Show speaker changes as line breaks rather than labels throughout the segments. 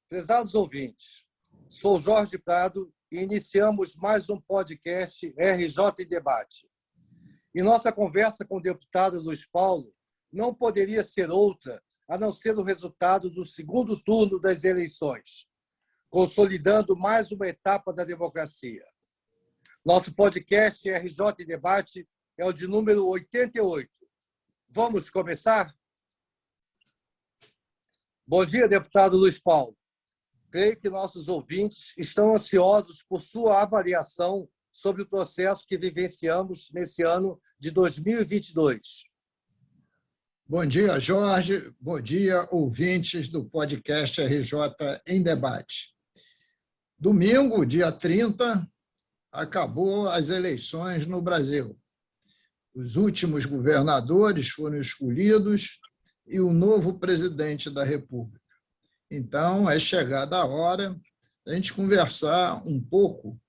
Prezados ouvintes, sou Jorge Prado e iniciamos mais um podcast RJ em Debate. E nossa conversa com o deputado Luiz Paulo não poderia ser outra a não ser o resultado do segundo turno das eleições, consolidando mais uma etapa da democracia. Nosso podcast RJ em Debate é o de número 88. Vamos começar? Bom dia, deputado Luiz Paulo. Creio que nossos ouvintes estão ansiosos por sua avaliação sobre o processo que vivenciamos nesse ano de 2022.
Bom dia, Jorge. Bom dia, ouvintes do podcast RJ em Debate. Domingo, dia 30, acabou as eleições no Brasil. Os últimos governadores foram escolhidos e o novo presidente da República. Então, é chegada a hora da gente conversar um pouco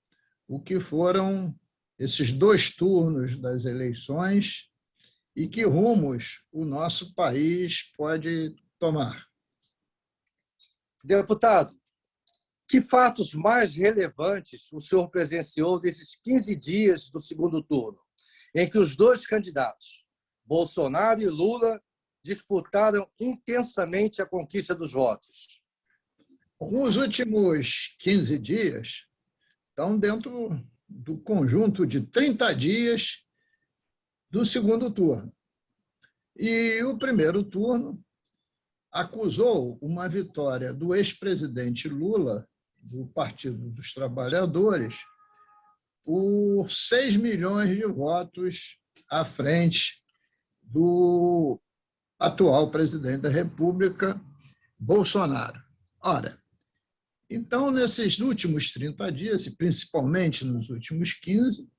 o que foram esses dois turnos das eleições e que rumos o nosso país pode tomar.
Deputado, que fatos mais relevantes o senhor presenciou nesses 15 dias do segundo turno, em que os dois candidatos, Bolsonaro e Lula, disputaram intensamente a conquista dos votos?
Os últimos 15 dias estão dentro do conjunto de 30 dias do segundo turno. E o primeiro turno acusou uma vitória do ex-presidente Lula, do Partido dos Trabalhadores, por 6 milhões de votos à frente do atual presidente da República, Bolsonaro. Ora, então, nesses últimos 30 dias, e principalmente nos últimos 15,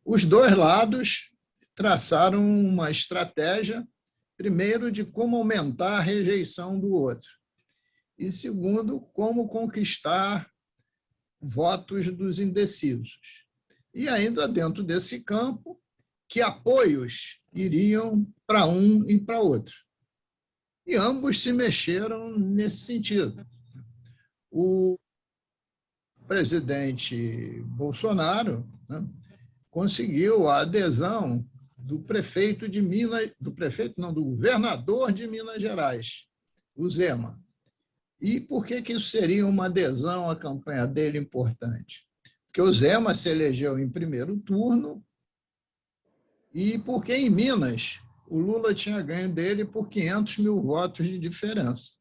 os dois lados traçaram uma estratégia, primeiro, de como aumentar a rejeição do outro, e segundo, como conquistar votos dos indecisos. E ainda dentro desse campo, que apoios iriam para um e para outro. E ambos se mexeram nesse sentido. O presidente Bolsonaro, né, conseguiu a adesão do prefeito de Minas, do governador de Minas Gerais, o Zema. E por que isso seria uma adesão à campanha dele importante? Porque o Zema se elegeu em primeiro turno e porque em Minas o Lula tinha ganho dele por 500 mil votos de diferença.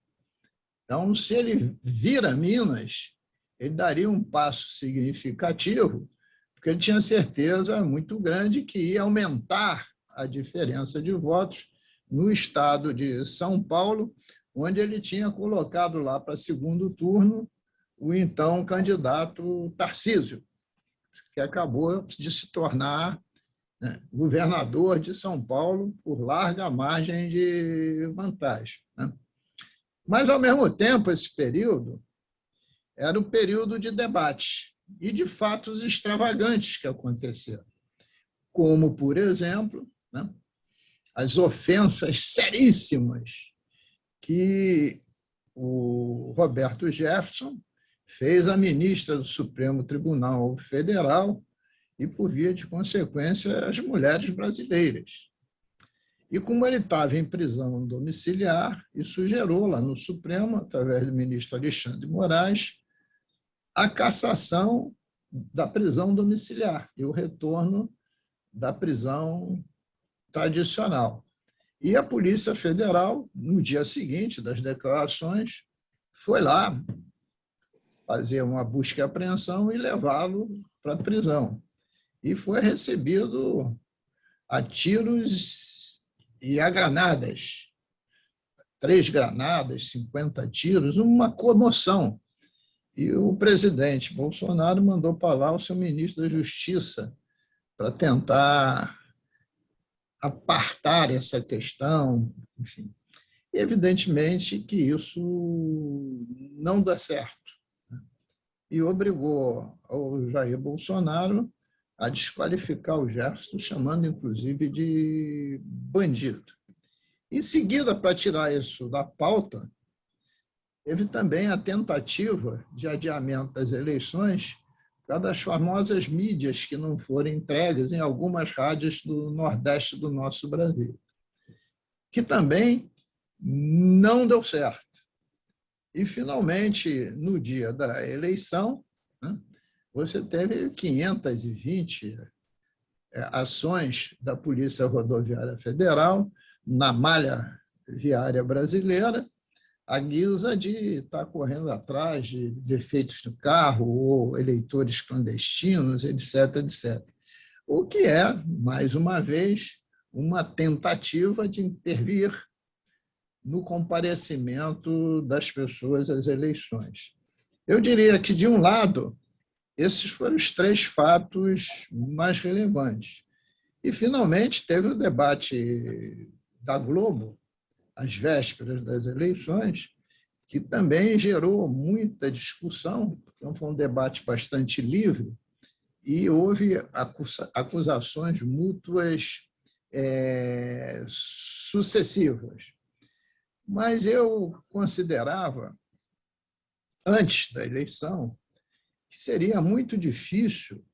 Então, se ele vira Minas, ele daria um passo significativo, porque ele tinha certeza muito grande que ia aumentar a diferença de votos no estado de São Paulo, onde ele tinha colocado lá para segundo turno o então candidato Tarcísio, que acabou de se tornar governador de São Paulo por larga margem de vantagem. Mas, ao mesmo tempo, esse período era um período de debate e de fatos extravagantes que aconteceram, como, por exemplo, as ofensas seríssimas que o Roberto Jefferson fez à ministra do Supremo Tribunal Federal e, por via de consequência, às mulheres brasileiras. E como ele estava em prisão domiciliar, isso gerou lá no Supremo, através do ministro Alexandre de Moraes, a cassação da prisão domiciliar e o retorno da prisão tradicional. E a Polícia Federal, no dia seguinte das declarações, foi lá fazer uma busca e apreensão e levá-lo para a prisão. E foi recebido a tiros e a granadas. 3 granadas, 50 tiros, uma comoção. E o presidente Bolsonaro mandou para lá o seu ministro da Justiça para tentar apartar essa questão, enfim. E, evidentemente, que isso não dá certo. E obrigou o Jair Bolsonaro a desqualificar o Jefferson, chamando, inclusive, de bandido. Em seguida, para tirar isso da pauta, teve também a tentativa de adiamento das eleições por causa das famosas mídias que não foram entregues em algumas rádios do Nordeste do nosso Brasil, que também não deu certo. E, finalmente, no dia da eleição, né, você teve 520 ações da Polícia Rodoviária Federal na malha viária brasileira, à guisa de estar correndo atrás de defeitos do carro ou eleitores clandestinos, etc., etc. O que é, mais uma vez, uma tentativa de intervir no comparecimento das pessoas às eleições. Eu diria que, de um lado, esses foram os 3 fatos mais relevantes. E, finalmente, teve o debate da Globo, às vésperas das eleições, que também gerou muita discussão, porque foi um debate bastante livre, e houve acusações mútuas sucessivas. Mas eu considerava, antes da eleição, que seria muito difícil,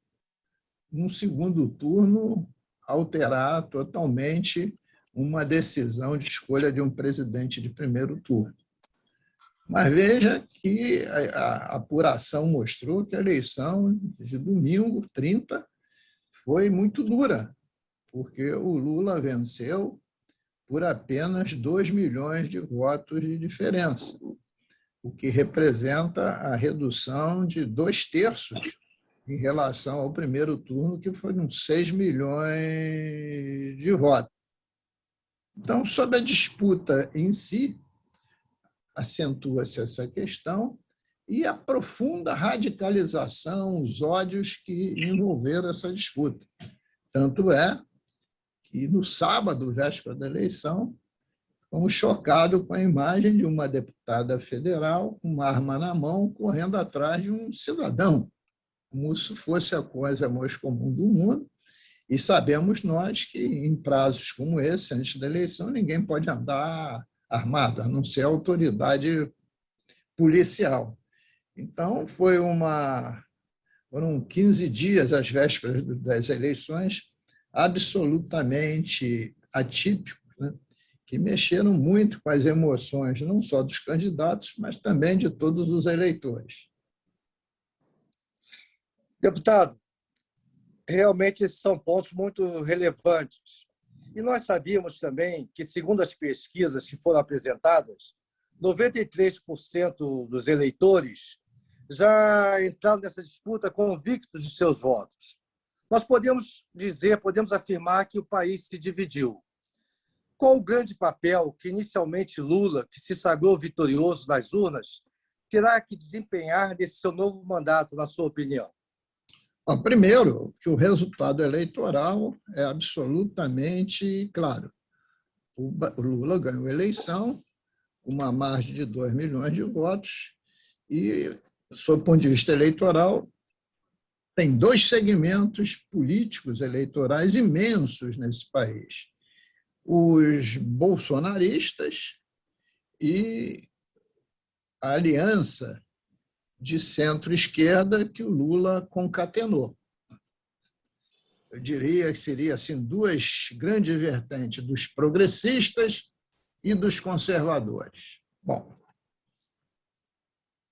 num segundo turno, alterar totalmente uma decisão de escolha de um presidente de primeiro turno. Mas veja que a apuração mostrou que a eleição de domingo, 30, foi muito dura, porque o Lula venceu por apenas 2 milhões de votos de diferença, o que representa a redução de 2/3 em relação ao primeiro turno, que foram 6 milhões de votos. Então, sobre a disputa em si, acentua-se essa questão e a profunda radicalização, os ódios que envolveram essa disputa. Tanto é que, no sábado, véspera da eleição, fomos chocados com a imagem de uma deputada federal com uma arma na mão, correndo atrás de um cidadão, como se fosse a coisa mais comum do mundo. E sabemos nós que, em prazos como esse, antes da eleição, ninguém pode andar armado, a não ser a autoridade policial. Então, foram 15 dias, às vésperas das eleições, absolutamente atípicos, né? Que mexeram muito com as emoções, não só dos candidatos, mas também de todos os eleitores.
Deputado, realmente esses são pontos muito relevantes. E nós sabíamos também que, segundo as pesquisas que foram apresentadas, 93% dos eleitores já entraram nessa disputa convictos de seus votos. Nós podemos afirmar que o país se dividiu. Qual o grande papel que, inicialmente, Lula, que se sagrou vitorioso nas urnas, terá que desempenhar nesse seu novo mandato, na sua opinião?
Bom, primeiro, que o resultado eleitoral é absolutamente claro. O Lula ganhou a eleição com uma margem de 2 milhões de votos e, sob o ponto de vista eleitoral, tem 2 segmentos políticos eleitorais imensos nesse país: os bolsonaristas e a aliança de centro-esquerda que o Lula concatenou. Eu diria que seria assim 2 grandes vertentes, dos progressistas e dos conservadores. Bom,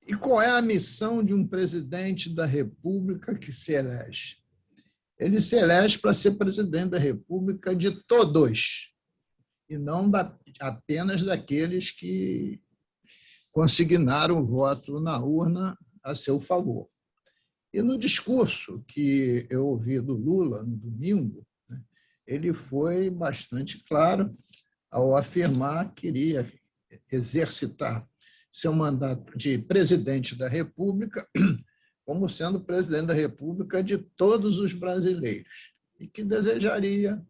e qual é a missão de um presidente da República que se elege? Ele se elege para ser presidente da República de todos, e não apenas daqueles que consignaram o voto na urna a seu favor. E no discurso que eu ouvi do Lula no domingo, né, ele foi bastante claro ao afirmar que iria exercitar seu mandato de presidente da República como sendo presidente da República de todos os brasileiros, e que desejaria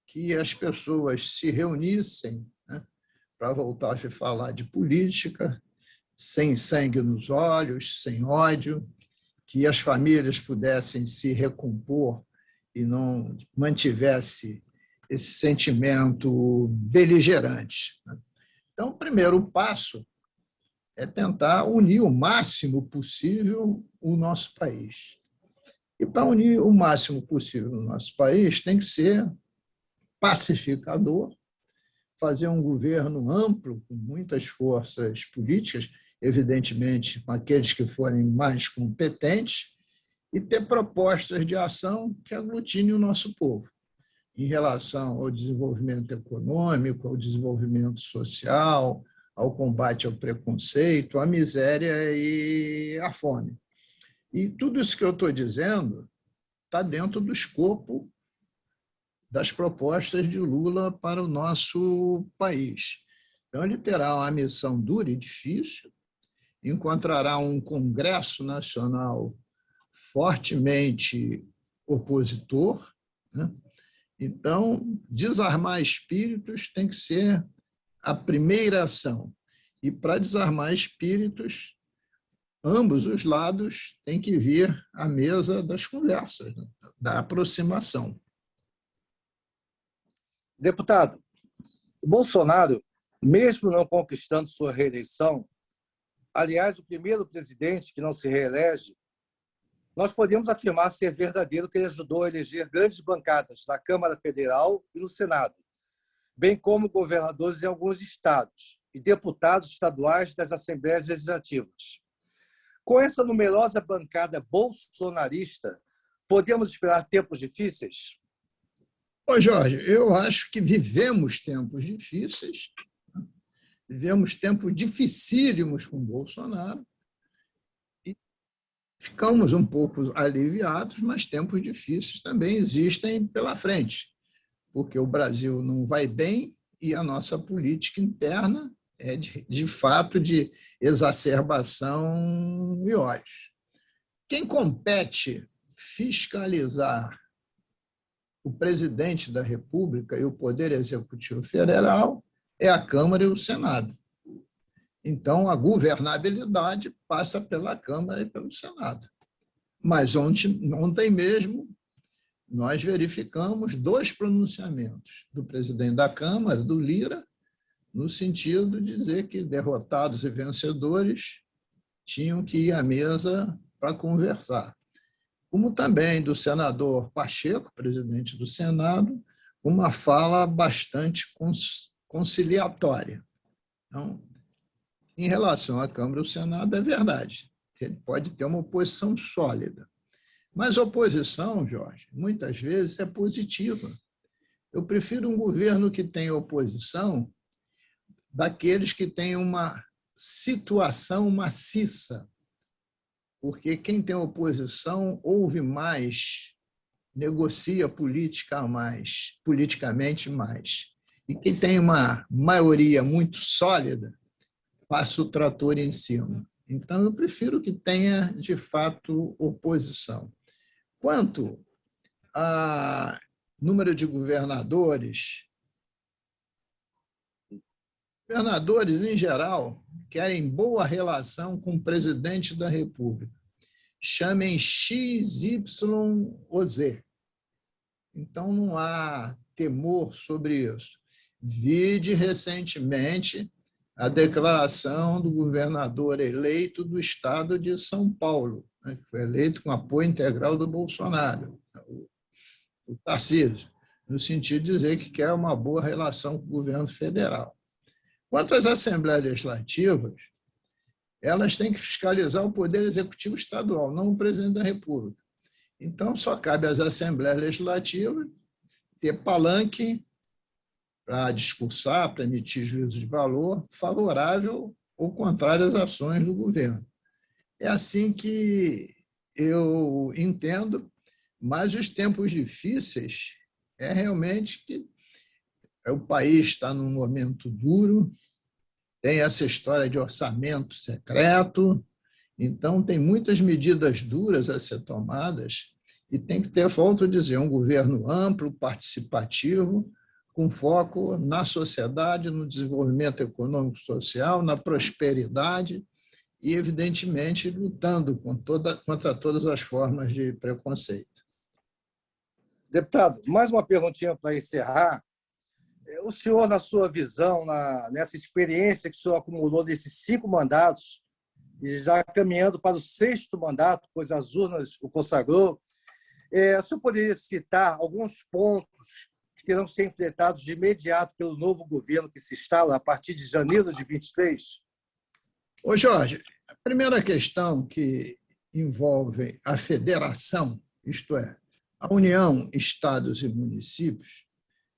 que as pessoas se reunissem, né, para voltar a falar de política, sem sangue nos olhos, sem ódio, que as famílias pudessem se recompor e não mantivesse esse sentimento beligerante. Então, o primeiro passo é tentar unir o máximo possível o nosso país. E para unir o máximo possível no nosso país, tem que ser pacificador, fazer um governo amplo, com muitas forças políticas, evidentemente, com aqueles que forem mais competentes, e ter propostas de ação que aglutinem o nosso povo, em relação ao desenvolvimento econômico, ao desenvolvimento social, ao combate ao preconceito, à miséria e à fome. E tudo isso que eu estou dizendo está dentro do escopo das propostas de Lula para o nosso país. Então, ele terá uma missão dura e difícil, encontrará um Congresso Nacional fortemente opositor, né? Então, desarmar espíritos tem que ser a primeira ação. E, para desarmar espíritos, ambos os lados têm que vir à mesa das conversas, né? Da aproximação.
Deputado, o Bolsonaro, mesmo não conquistando sua reeleição, aliás, o primeiro presidente que não se reelege, nós podemos afirmar ser verdadeiro que ele ajudou a eleger grandes bancadas na Câmara Federal e no Senado, bem como governadores em alguns estados e deputados estaduais das Assembleias Legislativas. Com essa numerosa bancada bolsonarista, podemos esperar tempos difíceis?
Ô, Jorge, eu acho que vivemos tempos difíceis, vivemos tempos dificílimos com Bolsonaro, e ficamos um pouco aliviados, mas tempos difíceis também existem pela frente, porque o Brasil não vai bem e a nossa política interna é, de fato, de exacerbação e ódio. Quem compete fiscalizar o presidente da República e o Poder Executivo Federal é a Câmara e o Senado. Então, a governabilidade passa pela Câmara e pelo Senado. Mas ontem mesmo, nós verificamos 2 pronunciamentos do presidente da Câmara, do Lira, no sentido de dizer que derrotados e vencedores tinham que ir à mesa para conversar. Como também do senador Pacheco, presidente do Senado, uma fala bastante conciliatória. Então, em relação à Câmara e ao Senado, é verdade, ele pode ter uma oposição sólida. Mas a oposição, Jorge, muitas vezes é positiva. Eu prefiro um governo que tenha oposição daqueles que têm uma situação maciça, porque quem tem oposição ouve mais, negocia politicamente mais. E quem tem uma maioria muito sólida, passa o trator em cima. Então, eu prefiro que tenha, de fato, oposição. Quanto a número de governadores, em geral, querem boa relação com o presidente da República. Chamem X, Y ou Z. Então, não há temor sobre isso. Vide recentemente a declaração do governador eleito do estado de São Paulo, né, que foi eleito com apoio integral do Bolsonaro, o Tarcísio, no sentido de dizer que quer uma boa relação com o governo federal. Quanto às assembleias legislativas, elas têm que fiscalizar o poder executivo estadual, não o presidente da República. Então, só cabe às assembleias legislativas ter palanque para discursar, para emitir juízo de valor favorável ou contrário às ações do governo. É assim que eu entendo, mas os tempos difíceis é realmente que o país está num momento duro, tem essa história de orçamento secreto, então tem muitas medidas duras a ser tomadas e tem que ter, volto a dizer, um governo amplo, participativo, com foco na sociedade, no desenvolvimento econômico e social, na prosperidade e, evidentemente, lutando contra todas as formas de preconceito.
Deputado, mais uma perguntinha para encerrar. O senhor, na sua visão, nessa experiência que o senhor acumulou nesses 5 mandatos, e já caminhando para o 6º mandato, pois as urnas o consagrou, o senhor poderia citar alguns pontos que terão que ser enfrentados de imediato pelo novo governo que se instala a partir de janeiro de 23?
Ô, Jorge, a primeira questão que envolve a federação, isto é, a União, estados e municípios,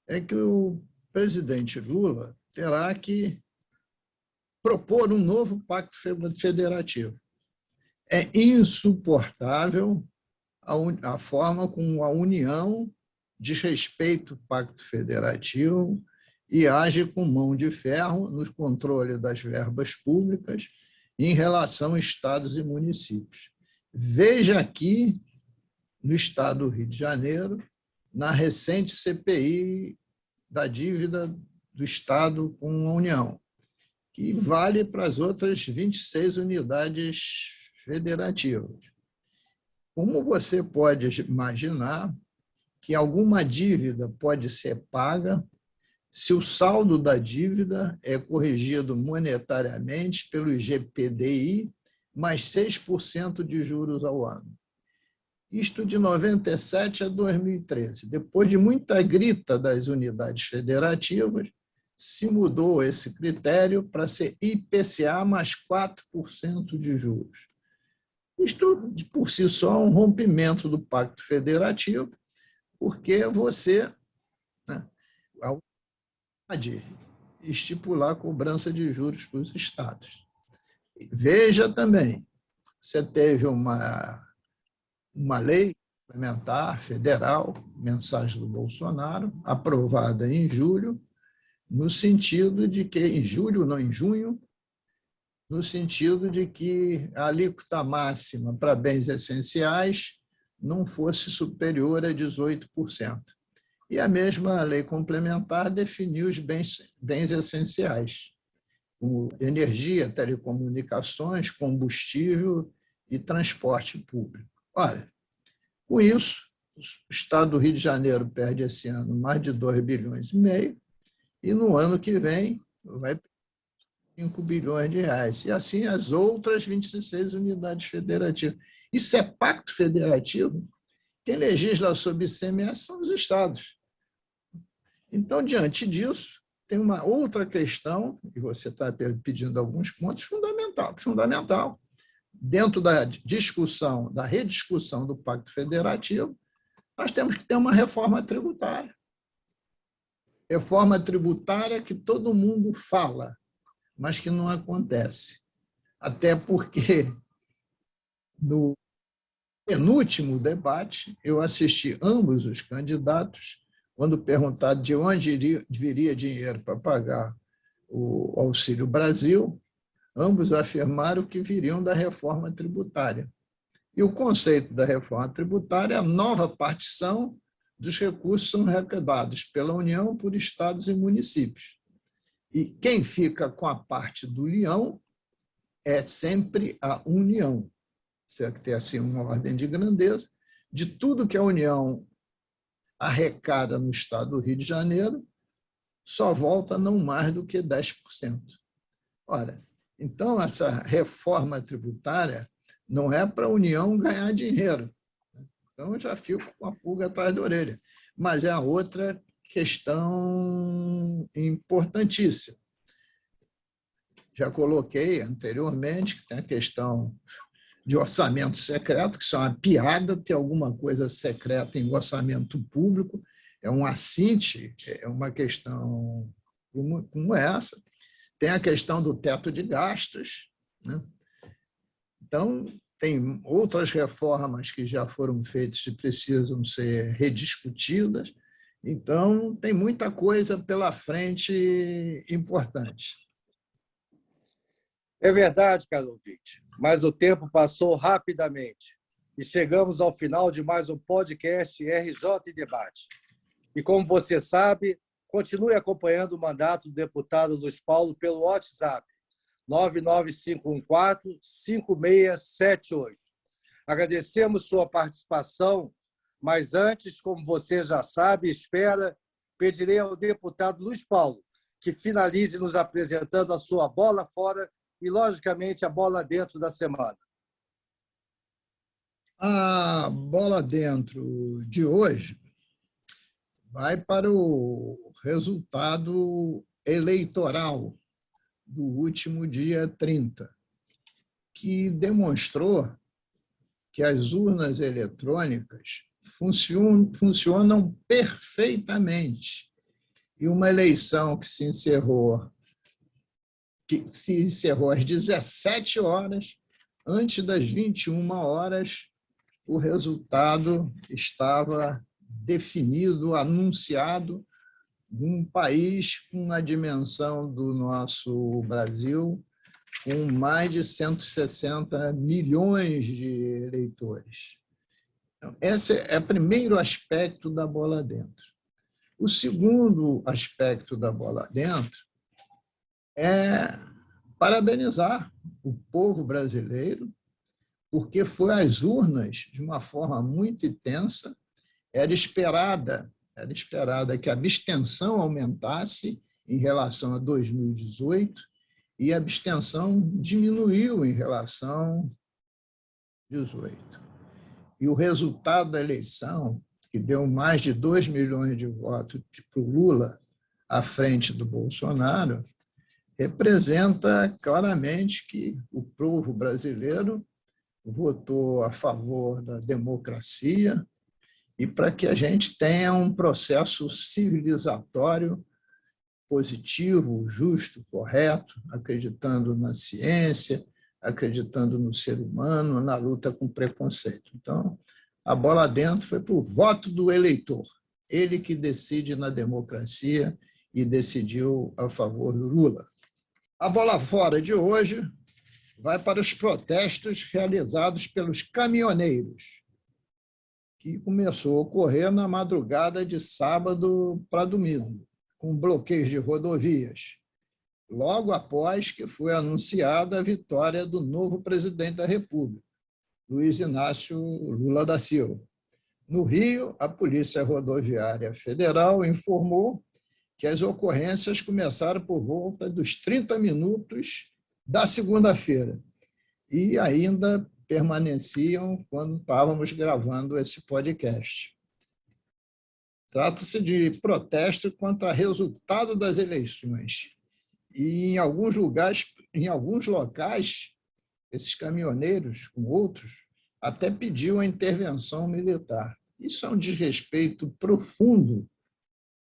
é que o presidente Lula terá que propor um novo pacto federativo. É insuportável a forma como a União desrespeita o pacto federativo e age com mão de ferro no controle das verbas públicas em relação a estados e municípios. Veja aqui, no estado do Rio de Janeiro, na recente CPI da dívida do Estado com a União, que vale para as outras 26 unidades federativas. Como você pode imaginar que alguma dívida pode ser paga se o saldo da dívida é corrigido monetariamente pelo IGPDI mais 6% de juros ao ano? Isto de 97 a 2013. Depois de muita grita das unidades federativas, se mudou esse critério para ser IPCA mais 4% de juros. Isto, por si só, é um rompimento do Pacto Federativo, porque você pode estipular a cobrança de juros para os estados. Veja também, você teve uma lei complementar federal, mensagem do Bolsonaro, aprovada em julho, no sentido de que, em julho, não em junho, no sentido de que a alíquota máxima para bens essenciais não fosse superior a 18%. E a mesma lei complementar definiu os bens essenciais, como energia, telecomunicações, combustível e transporte público. Olha, com isso, o Estado do Rio de Janeiro perde esse ano mais de 2,5 bilhões, e no ano que vem vai perder 5 bilhões de reais. E assim as outras 26 unidades federativas. Isso é pacto federativo? Quem legisla sobre ICMS são os estados. Então, diante disso, tem uma outra questão, e você está pedindo alguns pontos, fundamental. Dentro da discussão, da rediscussão do Pacto Federativo, nós temos que ter uma reforma tributária. Reforma tributária que todo mundo fala, mas que não acontece. Até porque, no penúltimo debate, eu assisti ambos os candidatos, quando perguntado de onde viria dinheiro para pagar o Auxílio Brasil, ambos afirmaram que viriam da reforma tributária. E o conceito da reforma tributária é a nova partição dos recursos que são arrecadados pela União por estados e municípios. E quem fica com a parte do leão é sempre a União. Você tem assim uma ordem de grandeza de tudo que a União arrecada no estado do Rio de Janeiro, só volta não mais do que 10%. Ora, então essa reforma tributária não é para a União ganhar dinheiro. Então eu já fico com a pulga atrás da orelha. Mas é a outra questão importantíssima. Já coloquei anteriormente que tem a questão de orçamento secreto, que isso é uma piada ter alguma coisa secreta em orçamento público, é um assinte, é uma questão como essa. Tem a questão do teto de gastos, né? Então, tem outras reformas que já foram feitas e precisam ser rediscutidas. Então, tem muita coisa pela frente importante.
É verdade, caro ouvinte, mas o tempo passou rapidamente e chegamos ao final de mais um podcast RJ Debate. E como você sabe, continue acompanhando o mandato do deputado Luiz Paulo pelo WhatsApp 99514-5678. Agradecemos sua participação, mas antes, como você já sabe, espera, pedirei ao deputado Luiz Paulo que finalize nos apresentando a sua bola fora e, logicamente, a bola dentro da semana.
A bola dentro de hoje vai para o resultado eleitoral do último dia 30, que demonstrou que as urnas eletrônicas funcionam perfeitamente. E uma eleição que se encerrou às 17 horas, antes das 21 horas, o resultado estava definido, anunciado, num país com a dimensão do nosso Brasil, com mais de 160 milhões de eleitores. Então, esse é o primeiro aspecto da bola dentro. O segundo aspecto da bola dentro é parabenizar o povo brasileiro, porque foi às urnas, de uma forma muito intensa, era esperada que a abstenção aumentasse em relação a 2018 e a abstenção diminuiu em relação a 2018. E o resultado da eleição, que deu mais de 2 milhões de votos para o Lula à frente do Bolsonaro, representa claramente que o povo brasileiro votou a favor da democracia e para que a gente tenha um processo civilizatório positivo, justo, correto, acreditando na ciência, acreditando no ser humano, na luta com preconceito. Então, a bola dentro foi para o voto do eleitor, ele que decide na democracia e decidiu a favor do Lula. A bola fora de hoje vai para os protestos realizados pelos caminhoneiros, que começou a ocorrer na madrugada de sábado para domingo, com bloqueios de rodovias, logo após que foi anunciada a vitória do novo presidente da República, Luiz Inácio Lula da Silva. No Rio, a Polícia Rodoviária Federal informou que as ocorrências começaram por volta dos 30 minutos da segunda-feira e ainda permaneciam quando estávamos gravando esse podcast. Trata-se de protesto contra o resultado das eleições. E em alguns locais, esses caminhoneiros, com outros, até pediam a intervenção militar. Isso é um desrespeito profundo ao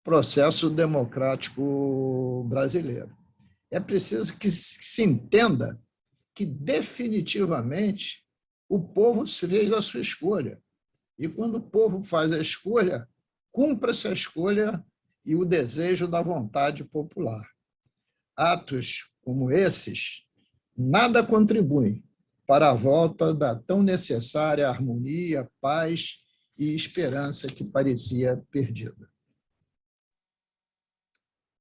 processo democrático brasileiro. É preciso que se entenda que, definitivamente, o povo fez a sua escolha. E, quando o povo faz a escolha, cumpra essa escolha e o desejo da vontade popular. Atos como esses nada contribuem para a volta da tão necessária harmonia, paz e esperança que parecia perdida.